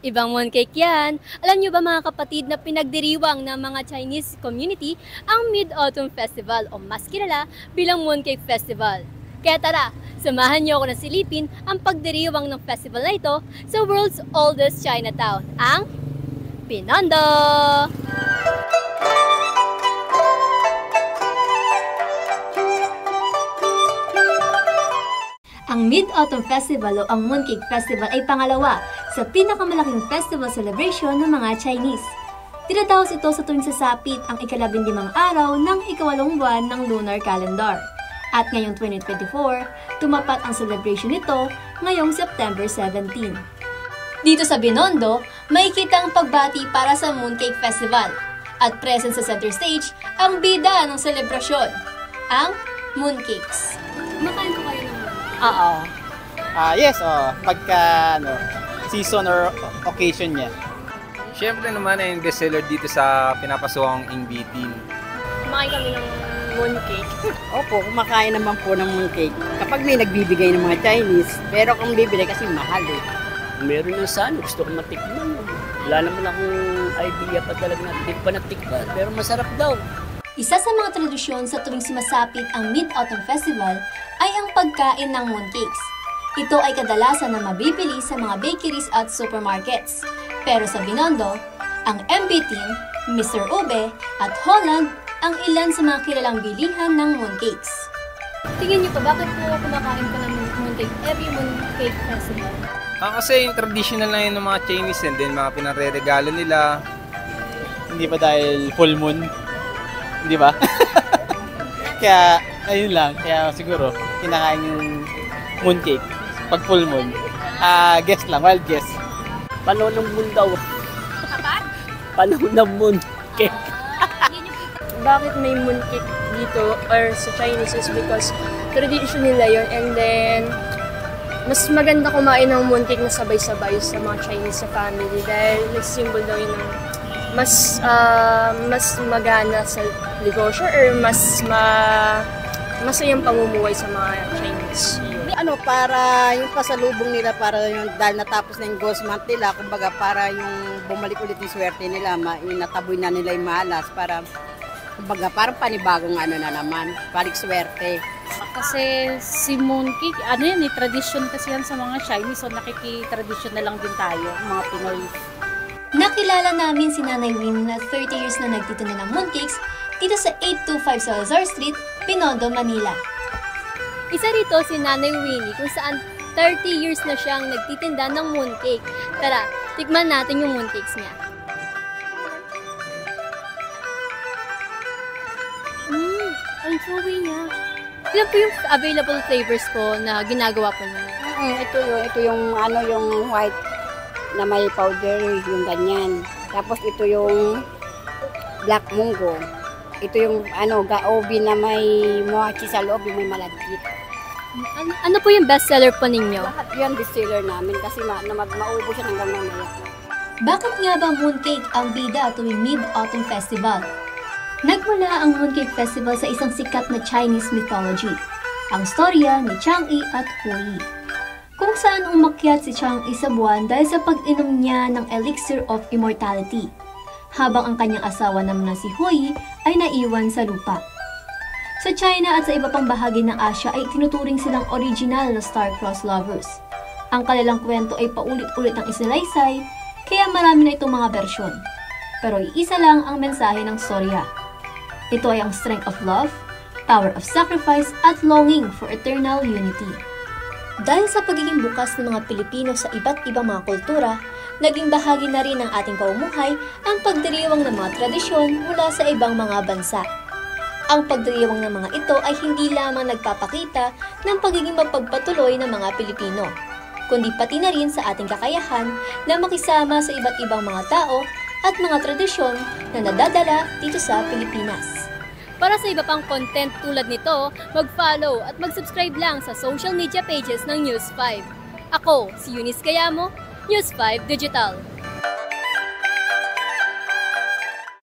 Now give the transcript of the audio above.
Ibang mooncake yan. Alam nyo ba mga kapatid na pinagdiriwang ng mga Chinese community ang Mid-Autumn Festival o mas kilala bilang Mooncake Festival. Kaya tara, samahan nyo ako na silipin ang pagdiriwang ng festival na ito sa world's oldest Chinatown, ang Binondo! Ang Mid-Autumn Festival o ang Mooncake Festival ay pangalawa sa pinakamalaking festival celebration ng mga Chinese. Tinadaos ito sa tuwing sasapit ang ika-15 araw ng ika-8 buwan ng lunar calendar. At ngayong 2024, tumapat ang celebration nito ngayong September 17. Dito sa Binondo, makikita ang pagbati para sa Mooncake Festival. At present sa center stage ang bida ng selebrasyon, ang mooncakes. Makain ko kayo ng Oo. Yes, pagka season or occasion niya. Siyempre naman ay bestseller dito sa pinapasokang Ingbitin. Kumain kami ng mooncake. Opo, kumakain naman po ng mooncake. Kapag may nagbibigay ng mga Chinese, pero kung bibili kasi mahal eh. Meron na sana, gusto ko matikman. Wala naman akong idea pa talaga na hindi pa natikman, pero masarap daw. Isa sa mga tradisyon sa tuwing sumasapit ang Mid-Autumn Festival ay ang pagkain ng mooncakes. Ito ay kadalasan na mabibili sa mga bakeries at supermarkets. Pero sa Binondo, ang MB Team, Mr. Ube at Holland ang ilan sa mga kilalang bilihan ng mooncakes. Tingin niyo pa bakit po kumakain pa ng mooncake every Mooncake Festival? Kasi yung traditional na yun ng mga Chinese and then mga pinare-regalo nila. Hindi ba dahil full moon? Hindi ba? Kaya, ayun lang. Kaya siguro, kinakain yung mooncake pag full moon. Guess lang, wild guess. Panahon ng moon daw. Kapat? Panahon ng moon cake. Bakit may mooncake dito or sa Chinese is because tradition nila yun, and then mas maganda kumain ng mooncake na sabay-sabay sa mga Chinese sa family dahil nag-symbol daw yun ng mas magana sa negosyo or masayang pamumuhay sa mga Chinese. Para yung pasalubong nila, para yung dahil natapos na yung ghost month nila, kumbaga para yung bumalik ulit yung swerte nila, nataboy na nila yung malas, para kumbaga parang panibagong na naman, balik swerte. Kasi si mooncake, yan tradisyon kasi yan sa mga Chinese, so nakiki-tradisyon na lang din tayo, mga Pinoy. Nakilala namin si Nanay Winnie na 30 years na nagtitinda ng mooncakes dito sa 825 Salazar Street, Binondo, Manila. Isa rito si Nanay Winnie kung saan 30 years na siyang nagtitinda ng mooncake. Tara, tikman natin yung mooncakes niya. Ang chewy niya. Ilan po yung available flavors po na ginagawa po niyo? Ito yung yung white na may powder, yung ganyan. Tapos ito yung black mungo. Ito yung gaobi na may mochi sa loob, yung may malagkit. Ano po yung bestseller po ninyo? Lahat yan bestseller namin kasi maubos siya hanggang mamaya. Bakit nga ba mooncake ang bida tuwing Mid-Autumn Festival? Nagmula ang Mooncake Festival sa isang sikat na Chinese mythology, ang storya ni Chang'e at Huyi, kung saan umakyat si Chang'e sa buwan dahil sa pag-inom niya ng elixir of immortality, habang ang kanyang asawa naman na si Huyi ay naiwan sa lupa. Sa China at sa iba pang bahagi ng Asia ay tinuturing silang original na star-crossed lovers. Ang kanilang kwento ay paulit-ulit ang isalaysay, kaya marami na itong mga bersyon. Pero iisa lang ang mensahe ng storya. Ito ay ang strength of love, power of sacrifice, at longing for eternal unity. Dahil sa pagiging bukas ng mga Pilipino sa iba't ibang mga kultura, naging bahagi na rin ng ating pamumuhay ang pagdiriwang ng mga tradisyon mula sa ibang mga bansa. Ang pagdiriwang ng mga ito ay hindi lamang nagpapakita ng pagiging mapagpatuloy ng mga Pilipino, kundi pati na rin sa ating kakayahan na makisama sa iba't ibang mga tao at mga tradisyon na nadadala dito sa Pilipinas. Para sa iba pang content tulad nito, mag-follow at mag-subscribe lang sa social media pages ng News 5. Ako, si Eunice Cayamo, News 5 Digital.